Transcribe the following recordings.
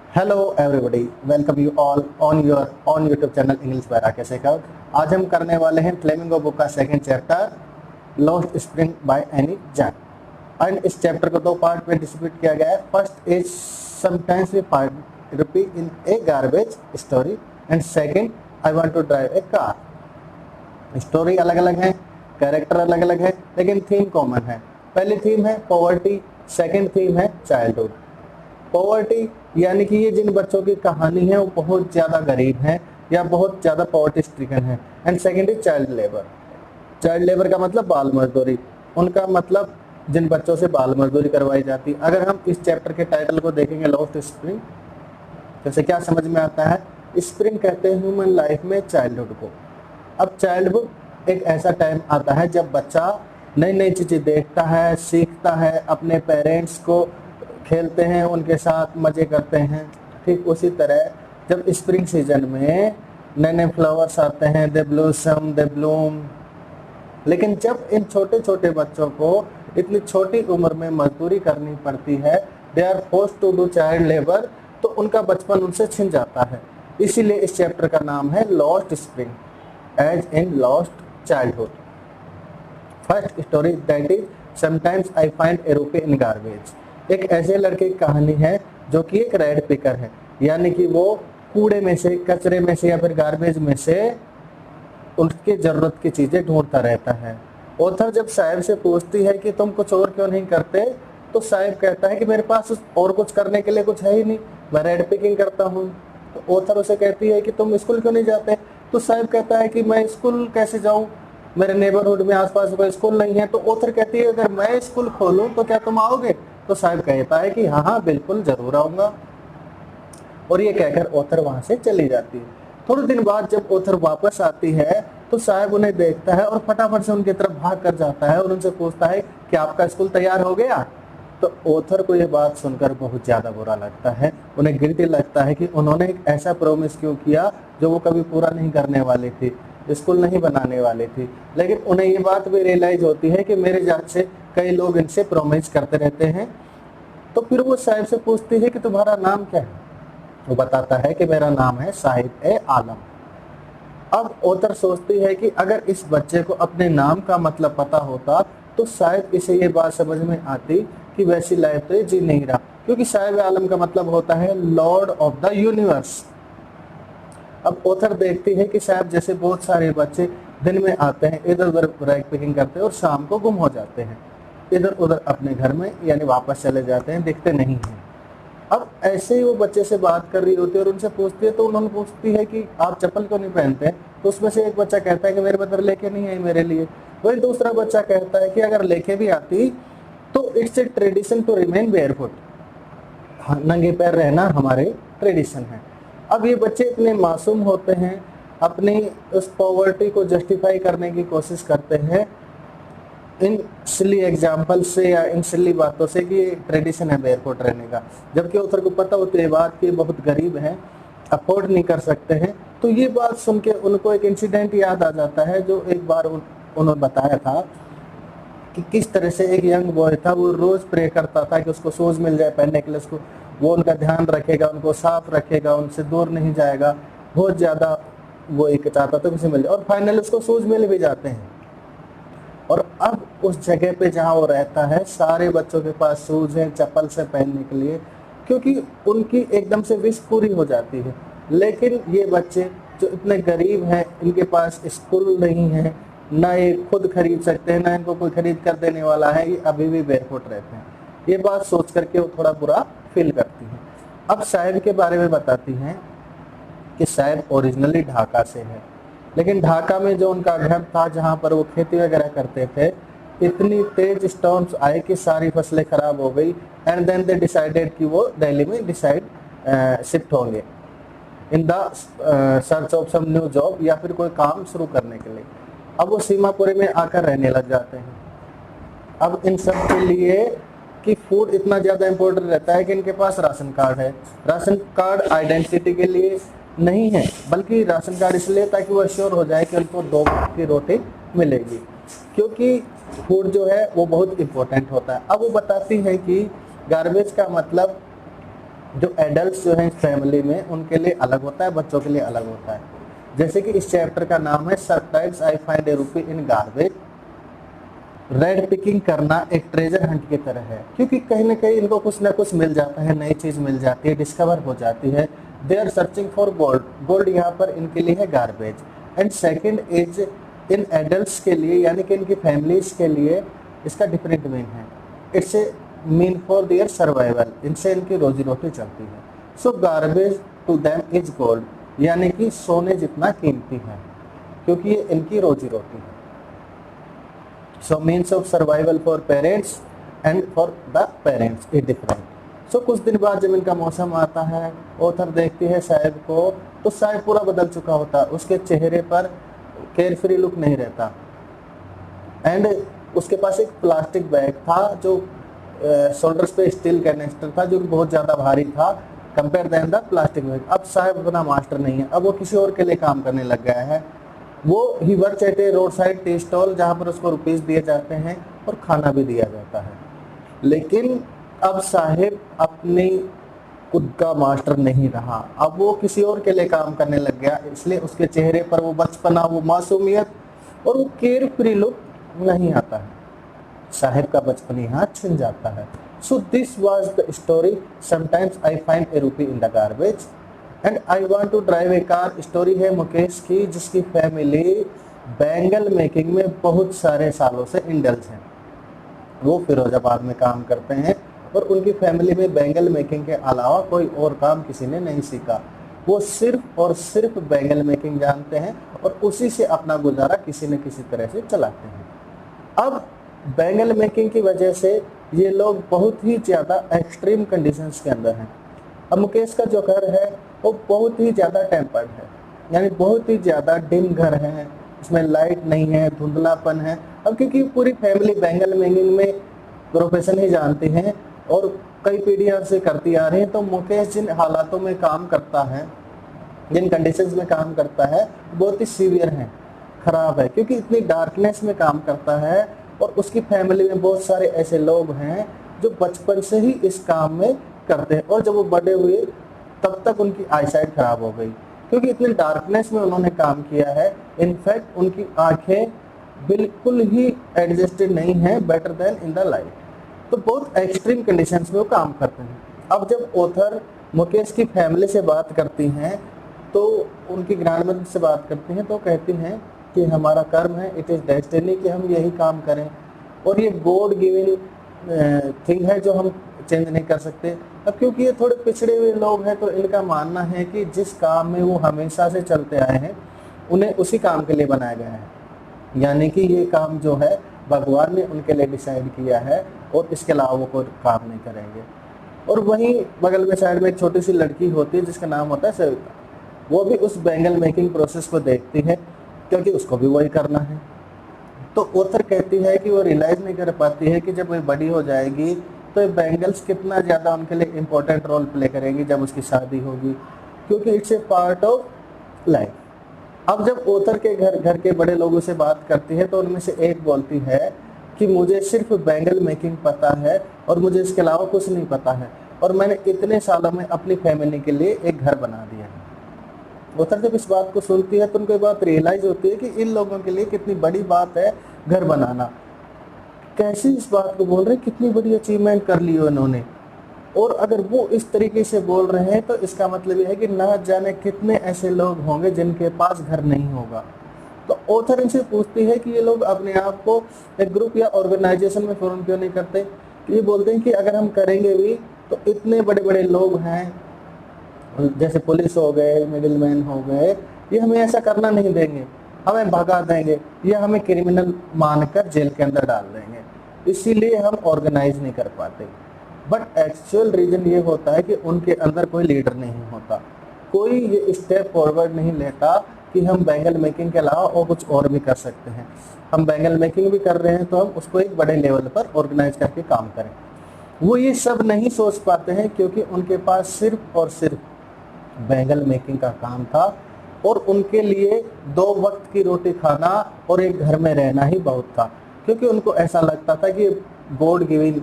Hello everybody, welcome you all on YouTube channel English by Rakesh Shekhar. आज हम करने वाले हैं फ्लेमिंगो बुक का second chapter Lost spring by Anees Jung. And इस चैप्टर को दो पार्ट में डिस्ट्रीब्यूट किया गया है। First is sometimes we find rupee in a garbage story and second I want to drive a car. Story अलग अलग है, कैरेक्टर अलग अलग है, लेकिन थीम कॉमन है। पहली थीम है पॉवर्टी, सेकंड थीम है चाइल्डहुड। पॉवर्टी यानी कि ये जिन बच्चों की कहानी है वो बहुत ज़्यादा गरीब हैं या बहुत ज़्यादा पॉवर्टी स्ट्रिकन है। And second is child labour. Child labour का मतलब बाल मजदूरी, उनका मतलब जिन बच्चों से बाल मजदूरी करवाई जाती। अगर हम इस चैप्टर के टाइटल को देखेंगे लॉस्ट स्प्रिंग, जैसे क्या समझ में आता है? स्प्रिंग कहते हैं ह्यूमन लाइफ में चाइल्डहुड को। अब चाइल्डहुड एक ऐसा टाइम आता है जब बच्चा नई नई चीज़ें देखता है, सीखता है, अपने पेरेंट्स को खेलते हैं, उनके साथ मज़े करते हैं। ठीक उसी तरह जब स्प्रिंग सीजन में नए नए फ्लावर्स आते हैं, दे ब्लॉसम, दे ब्लूम। लेकिन जब इन छोटे छोटे बच्चों को इतनी छोटी उम्र में मजदूरी करनी पड़ती है, they are forced to do child labour, तो उनका बचपन उनसे छिन जाता है। इसीलिए इस चैप्टर का नाम है Lost Spring, as in lost childhood. First story that is sometimes I find a rupee in garbage. एक ऐसे लड़के की कहानी है जो कि एक रेड पिकर है, यानी कि वो कूड़े में से, कचरे में से या फिर गार्बेज में से उसकी जरूरत की चीजें ढूंढता रहता है। ऑथर जब साहिब से पूछती है कि तुम कुछ और क्यों नहीं करते, तो साहिब कहता है कि मेरे पास और कुछ करने के लिए कुछ है ही नहीं, मैं रेड पिकिंग करता हूँ। तो ऑथर उसे कहती है कि तुम स्कूल क्यों नहीं जाते? तो साहिब कहता है कि मैं स्कूल कैसे जाऊँ, मेरे नेबरहुड में आसपास कोई स्कूल नहीं है। तो ऑथर कहती है अगर मैं स्कूल खोलूँ तो क्या तुम आओगे? तो साहिब कहता है कि हाँ हाँ बिल्कुल जरूर आऊंगा। और ये कहकर ऑथर वहां से चली जाती है। थोड़े दिन बाद जब ऑथर वापस आती है तो साहिब उन्हें देखता है और फटाफट से उनकी तरफ भाग कर जाता है और उनसे पूछता है कि आपका स्कूल तैयार हो गया? तो ऑथर को ये बात सुनकर बहुत ज्यादा बुरा लगता है। उन्हें गिल्टी लगता है कि उन्होंने एक ऐसा प्रॉमिस क्यों किया जो वो कभी पूरा नहीं करने वाली थी, स्कूल नहीं बनाने वाली थी। लेकिन उन्हें ये बात भी रियलाइज होती है कि मेरे जात से कई लोग इनसे प्रोमिस करते रहते हैं। तो फिर वो साहिब से पूछती है कि तुम्हारा नाम क्या है? वो बताता है कि मेरा नाम है साहिब ए आलम। अब ऑथर सोचती है कि अगर इस बच्चे को अपने नाम का मतलब पता होता तो शायद इसे ये बात समझ में आती कि वैसी लाइफ तो ये जी नहीं रहा, क्योंकि साहिब आलम का मतलब होता है लॉर्ड ऑफ द यूनिवर्स। अब ऑथर देखती है कि शायद जैसे बहुत सारे बच्चे दिन में आते हैं, इधर उधर रैग पिकिंग करते हैं और शाम को गुम हो जाते हैं, इधर उधर अपने घर में यानी वापस चले जाते हैं, दिखते नहीं हैं। अब ऐसे ही वो बच्चे से बात कर रही होती है और उनसे पूछती है, तो उन्होंने पूछती है कि आप चप्पल क्यों नहीं पहनते? तो उसमें से एक बच्चा कहता है कि मेरे मदर लेके नहीं आई मेरे लिए। वही दूसरा बच्चा कहता है कि अगर लेके भी आती तो it's a tradition to remain barefoot, नंगे पैर रहना हमारे ट्रेडिशन है। अब ये बच्चे इतने मासूम होते हैं, अपनी उस पॉवर्टी को जस्टिफाई करने की कोशिश करते हैं इन सिली एग्जाम्पल से या इन सिली बातों से कि ये ट्रेडिशन है बेयरफुट रहने का, जबकि ऑथर को पता होती है बात कि बहुत गरीब हैं, अफोर्ड नहीं कर सकते हैं। तो ये बात सुन के उनको एक इंसिडेंट याद आ जाता है जो एक बार उन्होंने बताया था कि किस तरह से एक यंग बॉय था, वो रोज प्रे करता था कि उसको शूज मिल जाए पहनने के लिए, उसको वो उनका ध्यान रखेगा, उनको साफ रखेगा, उनसे दूर नहीं जाएगा, बहुत ज्यादा वो एक चाहता था कि मिल जाए, और फाइनली उसको शूज मिल भी जाते हैं। और अब उस जगह पे जहाँ वो रहता है सारे बच्चों के पास शूज हैं चप्पल से पहनने के लिए, क्योंकि उनकी एकदम से विश पूरी हो जाती है। लेकिन ये बच्चे जो इतने गरीब हैं, इनके पास स्कूल नहीं है, ना ये खुद खरीद सकते हैं, ना इनको कोई खरीद कर देने वाला है, ये अभी भी बेरफुट रहते हैं। ये बात सोच करके वो थोड़ा बुरा फील करती है। अब साहिब के बारे में बताती हैं कि साहिब ओरिजिनली ढाका से है, लेकिन ढाका में जो उनका घर था जहाँ पर वो खेती वगैरह करते थे, इतनी तेज स्टॉर्म्स आए कि सारी फसलें खराब हो गई। एंड देन दे डिसाइडेड कि वो दिल्ली में शिफ्ट होंगे in the search of some new job, या फिर कोई काम शुरू करने के लिए। अब वो सीमापुरी में आकर रहने लग जाते हैं। अब इन सब के लिए कि फूड इतना ज़्यादा इम्पोर्टेंट रहता है कि इनके पास राशन कार्ड है। राशन कार्ड आइडेंटिटी के लिए नहीं है, बल्कि राशन कार्ड इसलिए ताकि वो अश्योर हो जाए कि उनको 2 वक्त की रोटी मिलेगी, क्योंकि फूड जो है वो बहुत इम्पोर्टेंट होता है। अब वो बताती है कि गार्बेज का मतलब जो एडल्ट जो हैं फैमिली में उनके लिए अलग होता है, बच्चों के लिए अलग होता है। जैसे कि इस चैप्टर का नाम है sometimes I find a rupee in garbage. Red picking करना एक ट्रेजर हंट की तरह है, क्योंकि कहीं ना कहीं इनको कुछ ना कुछ मिल जाता है, नई चीज मिल जाती है, डिस्कवर हो जाती है। They are searching for gold. Gold यहाँ पर इनके लिए है garbage. And second is in adult के लिए यानी कि इनकी फैमिलीज के लिए इसका डिफरेंट मीन है। It's a mean for their survival. इनसे इनकी रोजी रोटी चलती है। So garbage to them is gold, यानी कि सोने जितना कीमती है, क्योंकि ये इनकी रोजी रोटी है। So means of survival for parents and for the parents is different. So कुछ दिन बाद जब इनका मौसम आता है, ऑथर देखती है साहिब को, तो साहिब पूरा बदल चुका होता है। उसके चेहरे पर केयर फ्री लुक नहीं रहता। एंड उसके पास एक प्लास्टिक बैग था जो शोल्डर्स पे स्टील कैनिस्टर था, जो बहुत ज्यादा भारी था compare then the plastic bag. अब साहब अपना मास्टर नहीं है, अब वो किसी और के लिए काम करने लग गया है। वो he works at A road side tea stall, जहाँ पर उसको रुपीस दिए जाते हैं और खाना भी दिया जाता है। लेकिन अब साहिब अपनी खुद का मास्टर नहीं रहा, अब वो किसी और के लिए काम करने लग गया। इसलिए उसके चेहरे पर वो बचपना, वो मासूमियत और वो केयर फ्री लुक नहीं आता है। साहिब का बचपन यहाँ छिन जाता है। So this was the story sometimes I find a rupee in the garbage and I want to drive a car. Story है मुकेश की, जिसकी फैमिली बैंगल मेकिंग में बहुत सारे सालों से इंडल्ज हैं। वो फिरोजाबाद में काम करते हैं और उनकी फैमिली में बैंगल मेकिंग के अलावा कोई और काम किसी ने नहीं सीखा। वो सिर्फ और सिर्फ बैंगल मेकिंग जानते हैं और उसी से अपना गुजारा किसी न किसी तरह से चलाते हैं। अब बैंगल मेकिंग की वजह से ये लोग बहुत ही ज़्यादा एक्सट्रीम कंडीशंस के अंदर हैं। अब मुकेश का जो घर है वो बहुत ही ज़्यादा टेम्पर्ड है, यानी बहुत ही ज़्यादा डिम घर है, इसमें लाइट नहीं है, धुंधलापन है। अब क्योंकि पूरी फैमिली बैंगल मेकिंग में प्रोफेशन ही जानती हैं और कई पीढ़ियों से करती आ रही है, तो मुकेश जिन हालातों में काम करता है, जिन कंडीशंस में काम करता है, बहुत ही सीवियर है, खराब है, क्योंकि इतनी डार्कनेस में काम करता है। और उसकी फैमिली में बहुत सारे ऐसे लोग हैं जो बचपन से ही इस काम में करते हैं और जब वो बड़े हुए तब तक उनकी आईसाइट खराब हो गई, क्योंकि इतनी डार्कनेस में उन्होंने काम किया है। इनफैक्ट उनकी आंखें बिल्कुल ही एडजस्टेड नहीं है better then in the light. तो बहुत एक्सट्रीम कंडीशंस में वो काम करते हैं। अब जब ऑथर मुकेश की फैमिली से बात करती हैं, तो उनकी ग्रैंडमदर से बात करती हैं, तो कहती हैं कि हमारा कर्म है, इट इज़ डेस्टिनी कि हम यही काम करें और ये गॉड गिवन थिंग है जो हम चेंज नहीं कर सकते। अब क्योंकि ये थोड़े पिछड़े हुए लोग हैं, तो इनका मानना है कि जिस काम में वो हमेशा से चलते आए हैं उन्हें उसी काम के लिए बनाया गया है, यानी कि ये काम जो है भगवान ने उनके लिए डिसाइड किया है और इसके अलावा वो कोई काम नहीं करेंगे। और वहीं बगल में साइड में एक छोटी सी लड़की होती है जिसका नाम होता है सविता। वो भी उस बैंगल मेकिंग प्रोसेस को देखती है क्योंकि उसको भी वही करना है। तो ऑथर कहती है कि वो रियलाइज नहीं कर पाती है कि जब वो बड़ी हो जाएगी तो ये बैंगल्स कितना ज़्यादा उनके लिए इम्पोर्टेंट रोल प्ले करेंगी जब उसकी शादी होगी, क्योंकि it's a part of life. अब जब ऑथर के घर के बड़े लोगों से बात करती है तो उनमें से एक बोलती है कि मुझे सिर्फ बैंगल मेकिंग पता है और मुझे इसके अलावा कुछ नहीं पता है, और मैंने इतने सालों में अपनी फैमिली के लिए एक घर बना दिया है। ऑथर जब इस बात को सुनती है तो उनको ये बात रियलाइज होती है कि इन लोगों के लिए कितनी बड़ी बात है घर बनाना। कैसे इस बात को बोल रहे हैं, कितनी बड़ी अचीवमेंट कर ली उन्होंने, और अगर वो इस तरीके से बोल रहे हैं तो इसका मतलब ये है कि ना जाने कितने ऐसे लोग होंगे जिनके पास घर नहीं होगा। तो ऑथर इनसे पूछती है कि ये लोग अपने आप को एक ग्रुप या ऑर्गेनाइजेशन में फॉर्म क्यों नहीं करते। ये बोलते हैं कि अगर हम करेंगे भी तो इतने बड़े बड़े लोग हैं, जैसे पुलिस हो गए, मिडिलमैन हो गए, ये हमें ऐसा करना नहीं देंगे, हमें भगा देंगे या हमें क्रिमिनल मानकर जेल के अंदर डाल देंगे, इसीलिए हम ऑर्गेनाइज नहीं कर पाते। बट एक्चुअल रीजन ये होता है कि उनके अंदर कोई लीडर नहीं होता, कोई ये स्टेप फॉरवर्ड नहीं लेता कि हम बैंगल मेकिंग के अलावा और कुछ और भी कर सकते हैं। हम बैंगल मेकिंग भी कर रहे हैं तो हम उसको एक बड़े लेवल पर ऑर्गेनाइज करके काम करें। वो ये सब नहीं सोच पाते हैं क्योंकि उनके पास सिर्फ और सिर्फ बैंगल मेकिंग का काम था और उनके लिए 2 वक्त की रोटी खाना और एक घर में रहना ही बहुत था, क्योंकि उनको ऐसा लगता था कि गॉड गिवन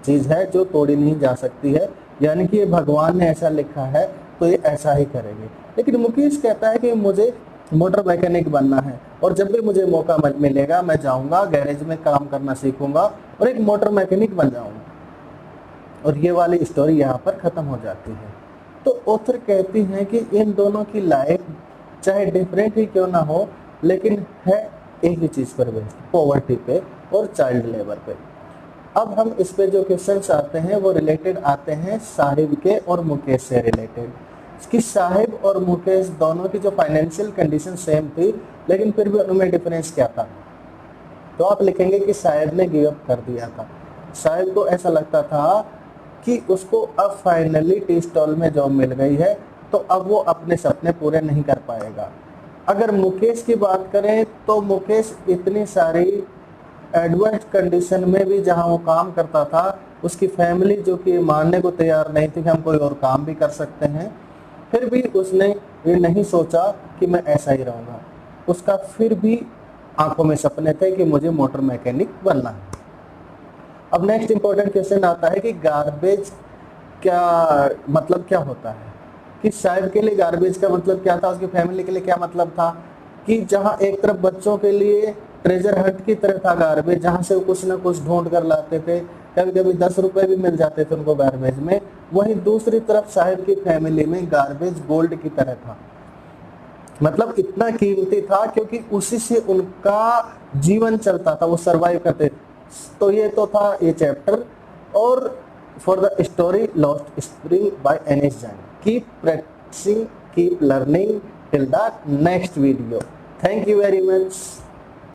चीज़ है जो तोड़ी नहीं जा सकती है, यानी कि ये भगवान ने ऐसा लिखा है तो ये ऐसा ही करेंगे। लेकिन मुकेश कहता है कि मुझे मोटर मैकेनिक बनना है और जब भी मुझे मौका मिलेगा मैं जाऊंगा, गैरेज में काम करना सीखूंगा और एक मोटर मैकेनिक बन जाऊंगा। और ये वाली स्टोरी यहाँ पर खत्म हो जाती है। तो ऑथर कहती हैं कि इन दोनों की लाइफ चाहे डिफरेंट ही क्यों ना हो, लेकिन है एक ही चीज पर बेस्ड, पॉवर्टी पे और चाइल्ड लेबर पे। अब हम इस पे जो क्वेश्चंस आते हैं वो रिलेटेड आते हैं साहिब के और मुकेश से रिलेटेड, कि साहिब और मुकेश दोनों की जो फाइनेंशियल कंडीशन सेम थी, लेकिन फिर भी उनमें डिफरेंस क्या था। तो आप लिखेंगे कि साहिब ने गिव अप कर दिया था। साहिब को ऐसा लगता था कि उसको अब फाइनली टी स्टॉल में जॉब मिल गई है, तो अब वो अपने सपने पूरे नहीं कर पाएगा। अगर मुकेश की बात करें तो मुकेश इतनी सारी एडवर्स कंडीशन में भी जहां वो काम करता था, उसकी फैमिली जो कि मानने को तैयार नहीं थी कि हम कोई और काम भी कर सकते हैं, फिर भी उसने ये नहीं सोचा कि मैं ऐसा ही रहूंगा। उसका फिर भी आंखों में सपने थे कि मुझे मोटर मैकेनिक बनना है। अब नेक्स्ट इंपॉर्टेंट क्वेश्चन आता है कि गार्बेज क्या मतलब क्या होता है, कि साहिब के लिए गार्बेज का मतलब क्या था, उसकी फैमिली के लिए क्या मतलब था। कि जहां एक तरफ बच्चों के लिए ट्रेजर हंट की तरह था गार्बेज, जहां से वो कुछ ना कुछ ढूंढ कर लाते थे, कभी कभी 10 रुपए भी मिल जाते थे उनको गार्बेज में, वहीं दूसरी तरफ साहिब की फैमिली में गार्बेज गोल्ड की तरह था। मतलब इतना कीमती था क्योंकि उसी से उनका जीवन चलता था, वो सरवाइव करते। तो ये तो था ये चैप्टर। और for the story lost spring by Anees Jain, keep practising, keep learning till the next video. Thank you very much.